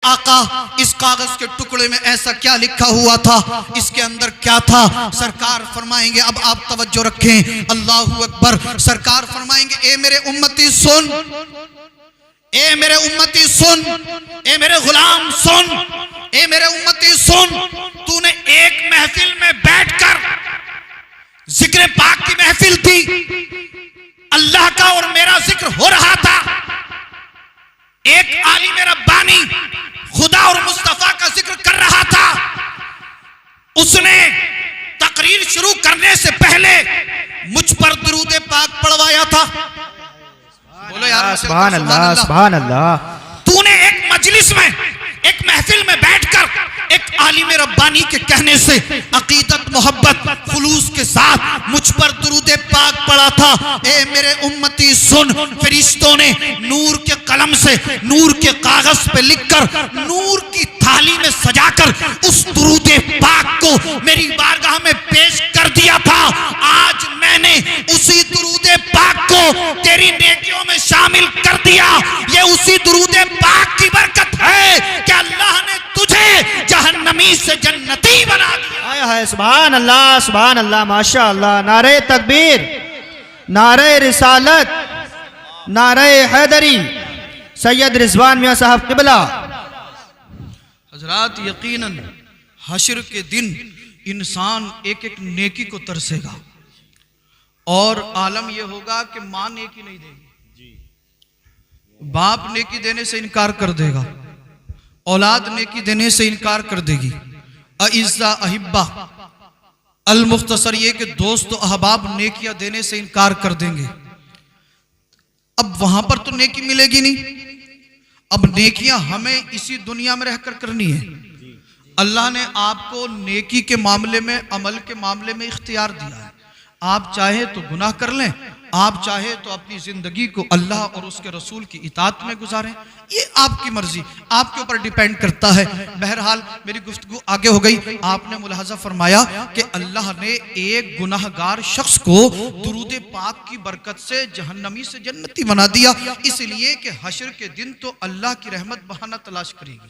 आका, इस कागज के टुकड़े में ऐसा क्या लिखा हुआ था, इसके अंदर क्या था? सरकार फरमाएंगे, अब आप तवज्जो रखें, अल्लाहू अकबर। सरकार फरमाएंगे, ए मेरे उम्मती सुन, ए मेरे उम्मती सुन, ए मेरे गुलाम सुन, ए मेरे उम्मती सुन। तूने एक महफिल में बैठकर, जिक्र पाक की महफिल थी, अल्लाह का और मेरा जिक्र हो रहा था। एक आलिम रब्बानी खुदा और मुस्तफा का जिक्र कर रहा था। उसने तकरीर शुरू करने से पहले मुझ पर दुरूद पाक पढ़वाया था। बोलो यार, सुभान अल्लाह, सुभान अल्लाह। तूने एक मजलिस में, एक महफिल में बैठकर एक आलिम रब्बानी के कहने से अकीदत, मोहब्बत, खुलूस के साथ मुझ पर दुरूद पाक पढ़ा था। ए मेरे उम्मती सुन, फरिश्तों ने नूर के कलम से, नूर के कागज पे लिखकर, नूर की थाली में सजाकर उस दुरूद पाक को मेरी बारगाह में पेश कर दिया था। आज मैंने उसी दुरूद पाक को तेरी नेकियों में शामिल कर दिया। ये उसी दुरूद पाक की बरकत है कि अल्लाह ने तुझे जहन्नमी से जन्नती बना दिया। हाय हाय, सुभान अल्लाह, सुभान अल्लाह, माशा अल्लाह। नारे तकबीर, नारे रिसालत, नारे हैदरी, सैयद रिजवान मियां साहब किबला। हजरात, यकीनन हश्र के दिन इंसान एक एक नेकी को तरसेगा और आलम यह होगा कि मां नेकी नहीं देगी, बाप नेकी देने से इनकार कर देगा, औलाद नेकी देने से इनकार कर देगी। अइज़्ज़ा अहिब्बा अल मुख्तसर, ये कि दोस्त अहबाब नेकियां देने से इनकार कर देंगे। अब वहां पर तो नेकी मिलेगी नहीं। अब नेकियां हमें इसी दुनिया में रहकर करनी है। अल्लाह ने आपको नेकी के मामले में, अमल के मामले में इख्तियार दिया है। आप चाहे तो गुनाह कर लें, आप चाहे तो अपनी जिंदगी को अल्लाह और उसके रसूल की इताअत में गुजारें। ये आपकी मर्जी, आपके ऊपर डिपेंड करता है। बहरहाल मेरी गुफ्तगू आगे हो गई। आपने मुलाहजा फरमाया कि अल्लाह ने एक गुनाहगार शख्स को दुरूद पाक की बरकत से जहन्नमी से जन्नती बना दिया, इसलिए कि हश्र के दिन तो अल्लाह की रहमत बहाना तलाश करेगी,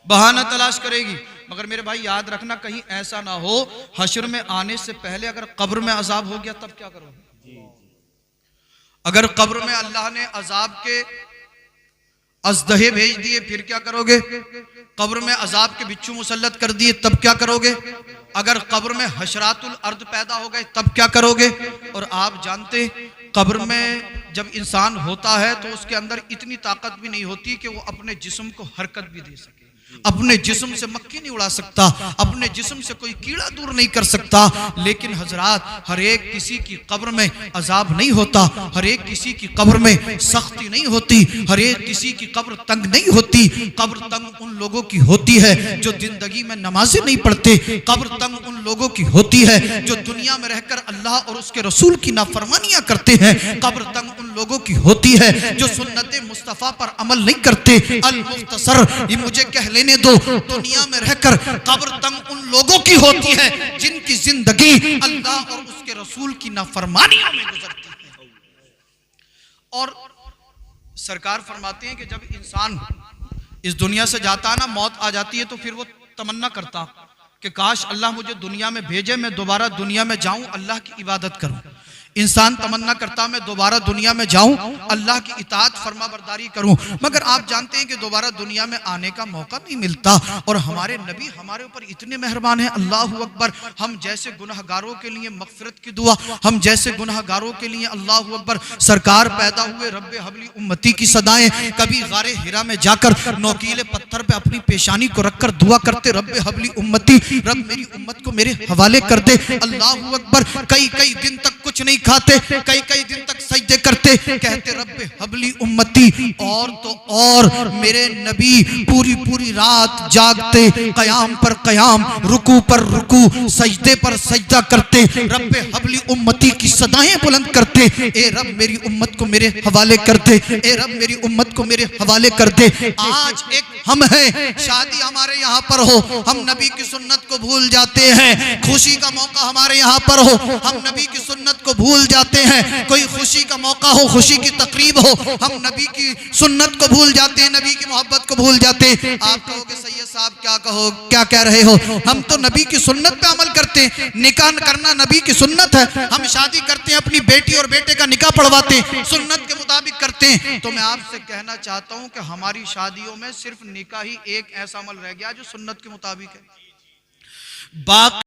बहाना तलाश करेगी। मगर मेरे भाई याद रखना, कहीं ऐसा ना हो हश्र में आने से पहले अगर कब्र में अजाब हो गया तब क्या करोगे? अगर कब्र में अल्लाह ने अजाब के अजदहे भेज दिए फिर क्या करोगे? कब्र में अजाब के बिच्छू मुसल्लत कर दिए तब क्या करोगे? अगर कब्र में हशरातुल अर्द पैदा हो गए तब क्या करोगे? और आप जानते, कब्र में जब इंसान होता है तो उसके अंदर इतनी ताकत भी नहीं होती कि वो अपने जिस्म को हरकत भी दे सके। अपने जिस्म से मक्खी नहीं उड़ा सकता, अपने जिस्म से कोई कीड़ा दूर नहीं कर सकता। लेकिन हजरात, हर एक किसी की कब्र में अजाब नहीं होता, हर एक किसी की कब्र में सख्ती नहीं होती, हर एक किसी की कब्र तंग नहीं होती। कब्र तंग उन लोगों की होती है जो जिंदगी में नमाजें नहीं पढ़ते। कब्र तंग उन लोगों की होती है जो दुनिया में रहकर अल्लाह और उसके रसूल की नाफरमानियां करते हैं। कब्र तंग उन लोगों की होती है जो सुन्नत मुस्तफा पर अमल नहीं करते। अल मुख्तसर, ये मुझे कह लेने दो, दुनिया में रहकर कब्र तंग उन लोगों की होती है जिनकी जिंदगी अल्लाह और उसके रसूल की नाफरमानियों में गुजरती है। और सरकार फरमाते हैं कि जब इंसान इस दुनिया से जाता ना, मौत आ जाती है, तो फिर वो तमन्ना करता कि काश अल्लाह मुझे दुनिया में भेजे, मैं दोबारा दुनिया में जाऊं, अल्लाह की इबादत करूं। इंसान तमन्ना करता मैं दोबारा दुनिया में जाऊं, अल्लाह की इताअत फरमा बरदारी करूं। मगर आप जानते हैं कि दोबारा दुनिया में आने का मौका नहीं मिलता। और हमारे नबी हमारे ऊपर इतने मेहरबान हैं, अल्लाह अकबर। हम जैसे गुनहगारों के लिए मगफिरत की दुआ, हम जैसे गुनहगारों के लिए अल्लाह अकबर। सरकार पैदा हुए रब्बे हबली उम्मती की सदाएं, कभी गारे हिरा में जाकर नोकीले पत्थर पे अपनी पेशानी को रखकर दुआ करते, रब्बे हबली उम्मती, रब मेरी उम्मत को मेरे हवाले कर दे। अल्लाह अकबर। कई कई दिन तक कुछ नहीं खाते, कई कई दिन तक सजदे करते, कहते रब्बे हबली उम्मती। और तो और मेरे नबी पूरी पूरी रात जागते, कयाम पर कयाम, रुकू पर रुकू, सजदे पर सजदा करते, रब्बे हबली उम्मती की सदाएं बुलंद करते। ए रब मेरी उम्मत को मेरे हवाले कर दे, ए रब मेरी उम्मत को मेरे हवाले कर दे। आज एक हम हैं, शादी हमारे यहाँ पर हो, हम नबी की सुन्नत को भूल जाते हैं। खुशी का मौका हमारे यहाँ पर हो, हम नबी की सुन्नत को भूल भूल जाते हैं। कोई खुशी का मौका हो, खुशी की तकरीब हो, हम नबी की सुन्नत को भूल जाते हैं, नबी की मोहब्बत को भूल जाते हैं। आप कहोगे सैयद साहब क्या कह रहे हो? हम तो नबी की सुन्नत पे अमल करते हैं। निकाह करना नबी की सुन्नत है। हम शादी करते हैं, अपनी बेटी और बेटे का निकाह पढ़वाते हैं, सुन्नत के मुताबिक करते हैं। तो मैं आपसे कहना चाहता हूं कि हमारी शादियों में सिर्फ निकाह ही एक ऐसा अमल रह गया जो सुन्नत के मुताबिक है। बाकी